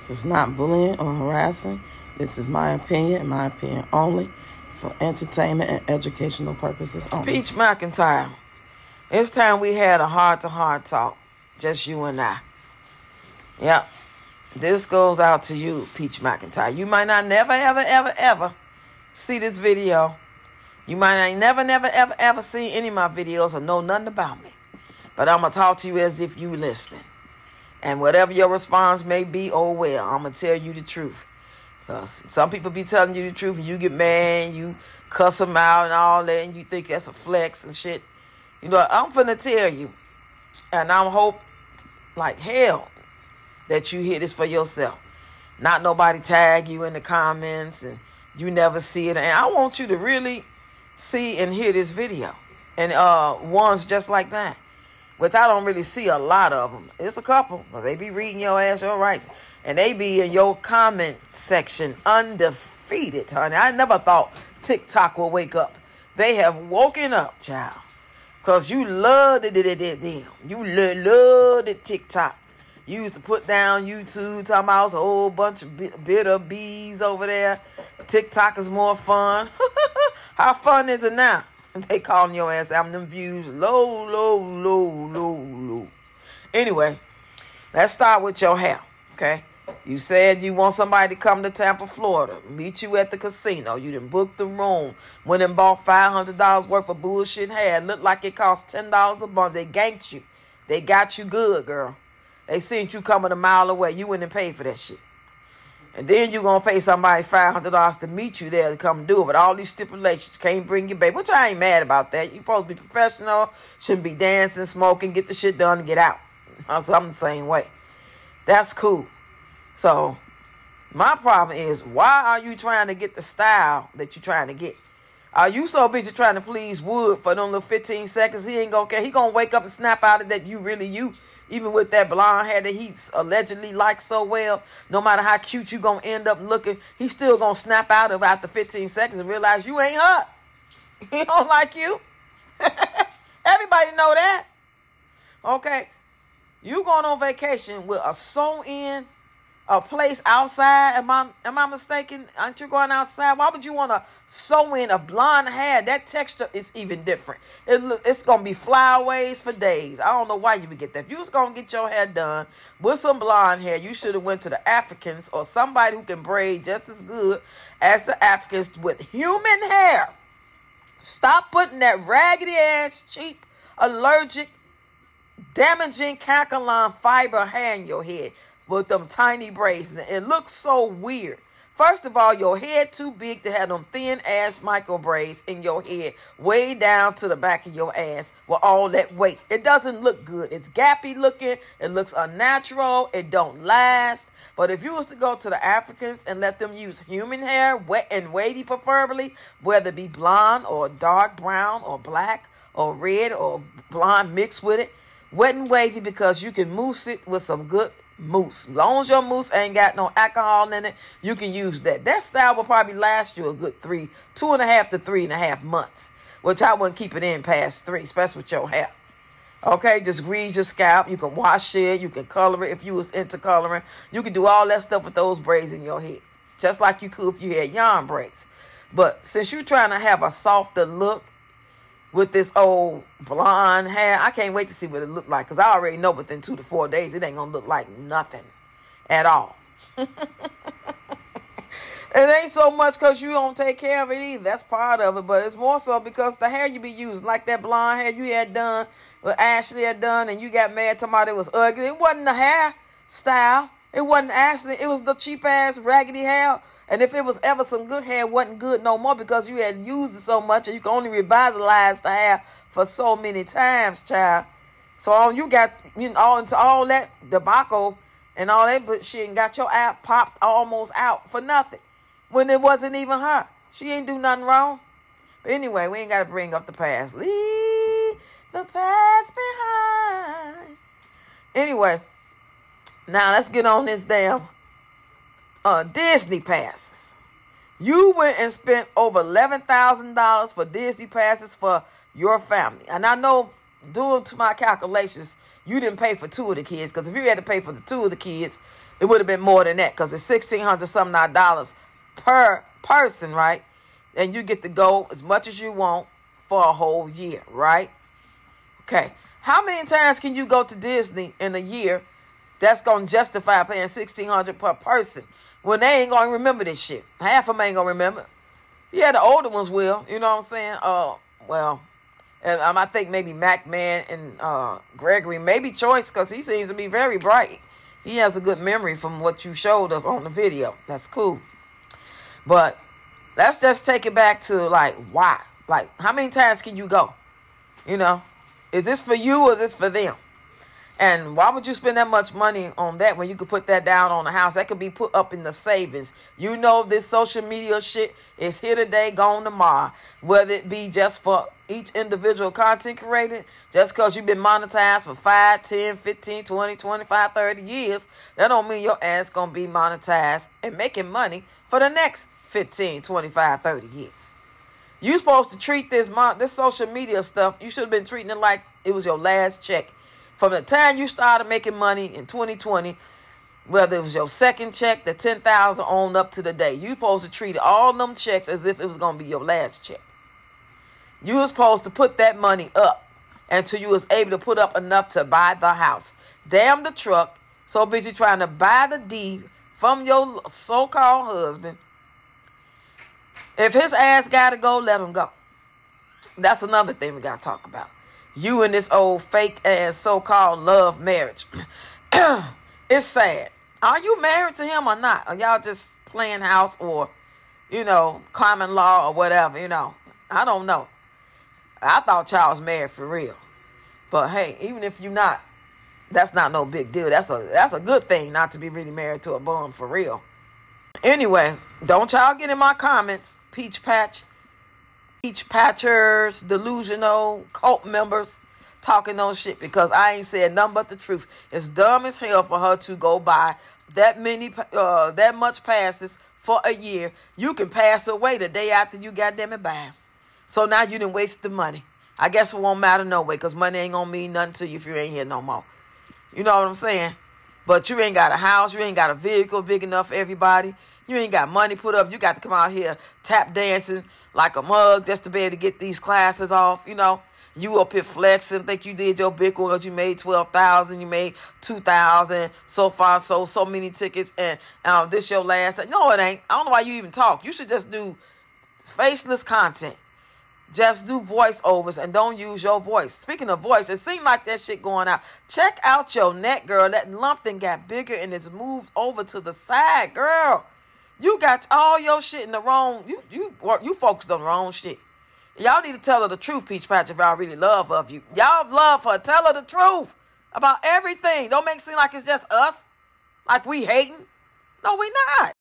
This is not bullying or harassing. This is my opinion and my opinion only, for entertainment and educational purposes only. Peach McIntyre, it's time we had a heart-to-heart talk, just you and I. Yep. This goes out to you, Peach McIntyre. You might not never, ever, ever, ever see this video. You might not never, ever, ever see any of my videos or know nothing about me. But I'm going to talk to you as if you listening. And whatever your response may be, oh well, I'm going to tell you the truth. Because some people be telling you the truth and you get mad and you cuss them out and all that and you think that's a flex and shit. You know, I'm finna tell you. And I hope like hell that you hear this for yourself. Not nobody tag you in the comments and you never see it. And I want you to really see and hear this video. And ones just like that. Which I don't really see a lot of them. It's a couple, because they be reading your ass your rights. And they be in your comment section undefeated, honey. I never thought TikTok would wake up. They have woken up, child. Because you love them. You love the TikTok. You used to put down YouTube, talking about a whole bunch of bitter bees over there. TikTok is more fun. How fun is it now? They calling your ass out, them views low. Anyway, let's start with your hair, okay? You said you want somebody to come to Tampa, Florida, meet you at the casino. You done booked the room, went and bought $500 worth of bullshit hair. It looked like it cost $10 a month. They ganked you. They got you good, girl. They seen you coming a mile away. You went and paid for that shit. And then you're going to pay somebody $500 to meet you there to come do it. With all these stipulations, can't bring your baby. Which I ain't mad about that. You're supposed to be professional. Shouldn't be dancing, smoking, get the shit done and get out. I'm the same way. That's cool. So, my problem is, why are you trying to get the style that you're trying to get? Are you so busy trying to please Wood for them little 15 seconds? He ain't going to care. He going to wake up and snap out of that you really you. Even with that blonde hair that he allegedly likes so well, no matter how cute you going to end up looking, he's still going to snap out of after 15 seconds and realize you ain't her. He don't like you. Everybody know that. Okay. You going on vacation with a sew-in, a place outside. Am I mistaken? Aren't you going outside? Why would you want to sew in a blonde hair? That texture is even different. It's going to be flyaways for days. I don't know why you would get that. If you was going to get your hair done with some blonde hair, you should have went to the Africans or somebody who can braid just as good as the Africans with human hair. Stop putting that raggedy-ass, cheap, allergic, damaging Kakalon fiber hair in your head with them tiny braids. It looks so weird. First of all, your head too big to have them thin ass micro braids in your head way down to the back of your ass with all that weight. It doesn't look good. It's gappy looking. It looks unnatural. It don't last. But if you was to go to the Africans and let them use human hair, wet and wavy preferably, whether it be blonde or dark brown or black or red or blonde mixed with it, wet and wavy, because you can mousse it with some good mousse. As long as your mousse ain't got no alcohol in it, you can use that. That style will probably last you a good 2.5 to 3.5 months, which I wouldn't keep it in past 3, especially with your hair. Okay, just grease your scalp. You can wash it. You can color it if you was into coloring. You can do all that stuff with those braids in your head, just like you could if you had yarn braids. But since you're trying to have a softer look with this old blonde hair, I can't wait to see what it look like, because I already know within 2 to 4 days it ain't going to look like nothing at all. It ain't so much because you don't take care of it either. That's part of it, but it's more so because the hair you be using, like that blonde hair you had done, what Ashley had done, and you got mad talking about it was ugly. It wasn't the hair style. It wasn't Ashley. It was the cheap-ass, raggedy hair. And if it was ever some good hair, it wasn't good no more because you had used it so much and you can only revitalize the hair for so many times, child. So all you got, all into all that debacle and all that, but she ain't got your app popped almost out for nothing when it wasn't even her. She ain't do nothing wrong. But anyway, we ain't got to bring up the past. Leave the past behind. Anyway, now let's get on this damn Disney passes. You went and spent over $11,000 for Disney passes for your family. And I know, due to my calculations, you didn't pay for 2 of the kids. Because if you had to pay for the 2 of the kids, It would have been more than that because it's $1,600 something odd dollars per person, right? And you get to go as much as you want for a whole year, right? Okay. How many times can you go to Disney in a year that's going to justify paying $1,600 per person when they ain't going to remember this shit? Half of them ain't going to remember. Yeah, the older ones will. You know what I'm saying? Well, and I think maybe MacMan and Gregory, maybe Choice, because he seems to be very bright. He has a good memory from what you showed us on the video. That's cool. But let's just take it back to, like, why? Like, how many times can you go? You know? Is this for you or is this for them? And why would you spend that much money on that when you could put that down on the house? That could be put up in the savings. You know this social media shit is here today, gone tomorrow. Whether it be just for each individual content creator, just because you've been monetized for 5, 10, 15, 20, 25, 30 years, that don't mean your ass going to be monetized and making money for the next 15, 25, 30 years. You supposed to treat this social media stuff, you should have been treating it like it was your last check. From the time you started making money in 2020, whether it was your second check, the $10,000 on up to the day, you supposed to treat all them checks as if it was going to be your last check. You were supposed to put that money up until you was able to put up enough to buy the house. Damn the truck, so busy trying to buy the deed from your so-called husband. If his ass got to go, let him go. That's another thing we got to talk about. You and this old fake ass so-called love marriage. It's sad. Are you married to him or not? Are y'all just playing house or, you know, common law or whatever, you know? I don't know. I thought y'all was married for real. But hey, even if you're not, that's not no big deal. That's a good thing not to be really married to a bum for real. Anyway, don't y'all get in my comments, Peach Patchers, delusional cult members talking no shit, because I ain't said nothing but the truth. It's dumb as hell for her to go buy that much passes for a year. You can pass away the day after you goddamn it buy. So now you done waste the money. I guess it won't matter no way, because money ain't gonna mean nothing to you if you ain't here no more. You know what I'm saying? But you ain't got a house, you ain't got a vehicle big enough for everybody. You ain't got money put up. You got to come out here tap dancing like a mug just to be able to get these classes off, you know. You up here flexing, think you did your big one, you made $12,000, you made $2,000, so far, so many tickets, and this your last. No, it ain't. I don't know why you even talk. You should just do faceless content. Just do voiceovers and don't use your voice. Speaking of voice, it seemed like that shit going out. Check out your neck, girl. That lump thing got bigger and it's moved over to the side, girl. You got all your shit in the wrong. You focused on the wrong shit. Y'all need to tell her the truth, Peach Patch, if y'all really love of you. Y'all love her. Tell her the truth about everything. Don't make it seem like it's just us. Like we hating. No, we not.